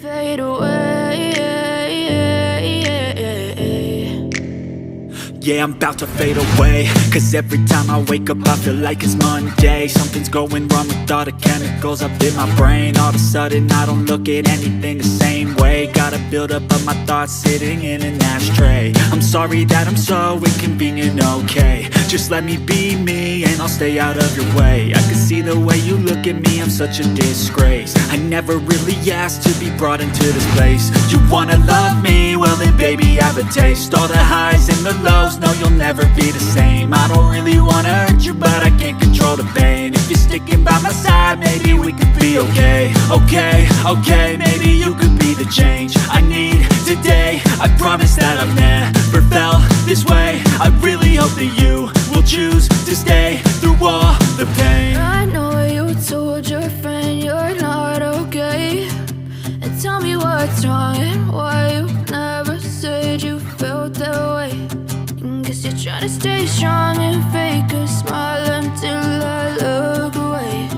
fade away. Yeah, I'm about to fade away, cause every time I wake up I feel like it's Monday. Something's going wrong with all the chemicals up in my brain. All of a sudden I don't look at anything the same way. Got a buildup of my thoughts sitting in an ashtray. I'm sorry that I'm so inconvenient, okay. Just let me be me and I'll stay out of your way. I can see the way you look at me, I'm such a disgrace. I never really asked to be brought into this place. You wanna love me? Well then baby have a taste. All the highs and the lows, no you'll never be the same. I don't really wanna hurt you but I can't control the pain. If you're sticking by my side maybe we could be okay. Okay, maybe you could be the change I need today. I promise that I've never felt this way. I really hope that you will choose to stay through all the pain. I know you told your friend you're not okay, and tell me what's wrong and why you never said you felt that way. Guess you're trying to stay strong and fake a smile until I look away.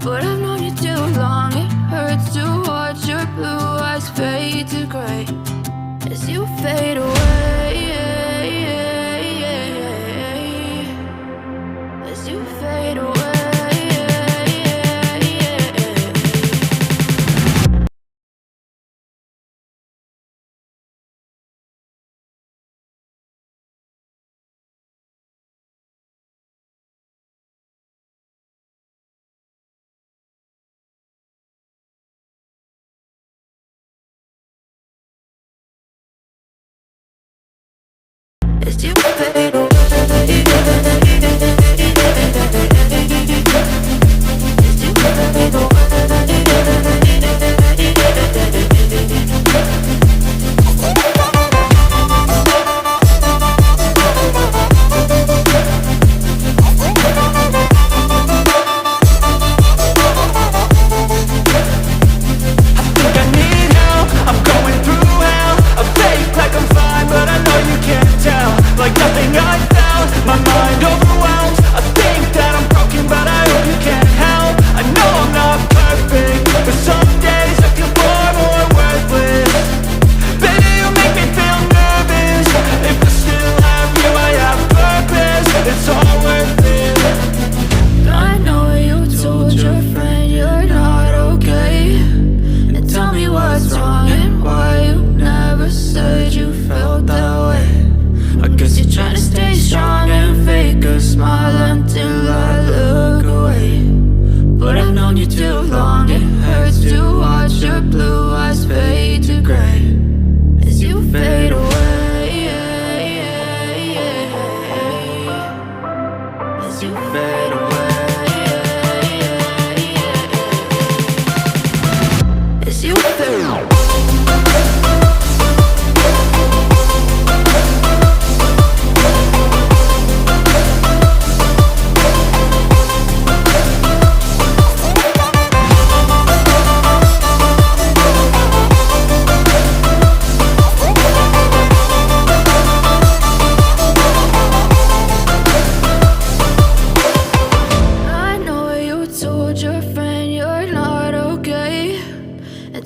But I've known you too long, it hurts to watch your blue eyes fade to gray as you fade away. As you fade away. As you fade away. As you fade away. Like nothing I found, my mind overwhelms. I think that I'm broken, but I hope you can't help. I know I'm not perfect, but some days I feel far more worthless. Baby, you make me feel nervous. If I still have you, I have purpose. It's all worth it. I know you told your friend you're not okay, and tell me what's wrong and why you never said you felt that way. I guess you're trying to stay strong and fake a smile until I look away. But I've known you too long, it hurts to watch your blue eyes fade to gray as you fade away. As you fade away. As you fade away.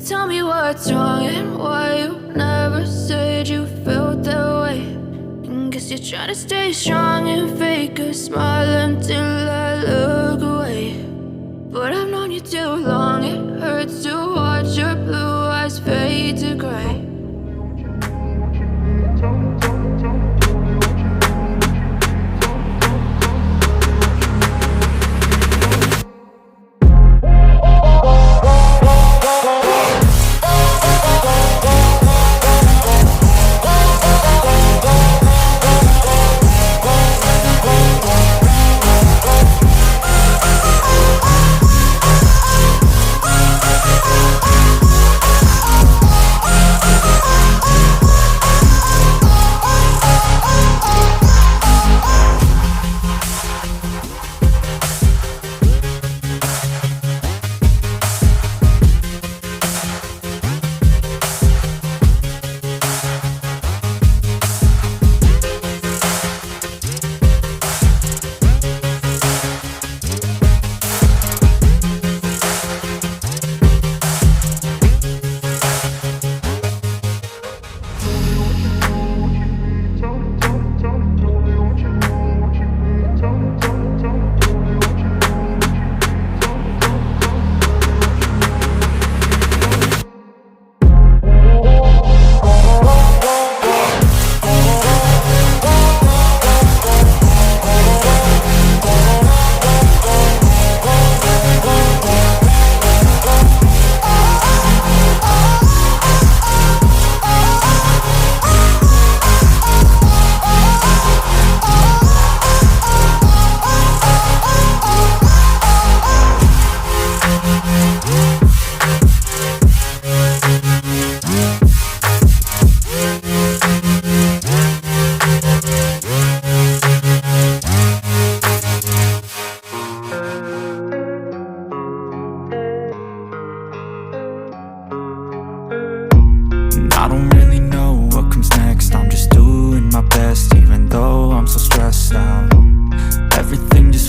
Tell me what's wrong and why you never said you felt that way. Guess you're trying to stay strong and fake a smile until I look away. But I've known you too long, it hurts to watch your blue eyes fade to gray.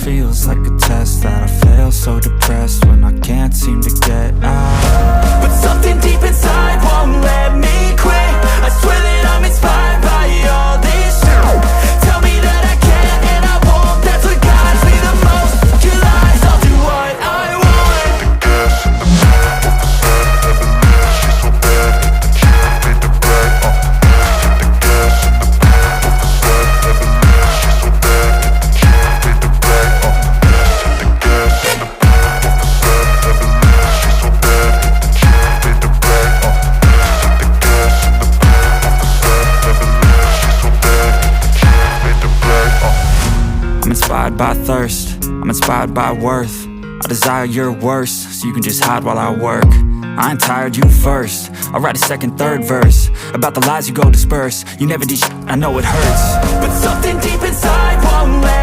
feels like a test that I fail. So depressed when I can't seem to get out. But something deep inside won't let me quit. I swear that I'm inspired by all this shit. Tell me that I can and I won't. That's what guides me the most. Your lies, I'll do what I want. I'm inspired by thirst, I'm inspired by worth. I desire your worst, so you can just hide while I work. I ain't tired, you first. I'll write a second, third verse about the lies you go disperse. You never did shit, I know it hurts. But something deep inside won't let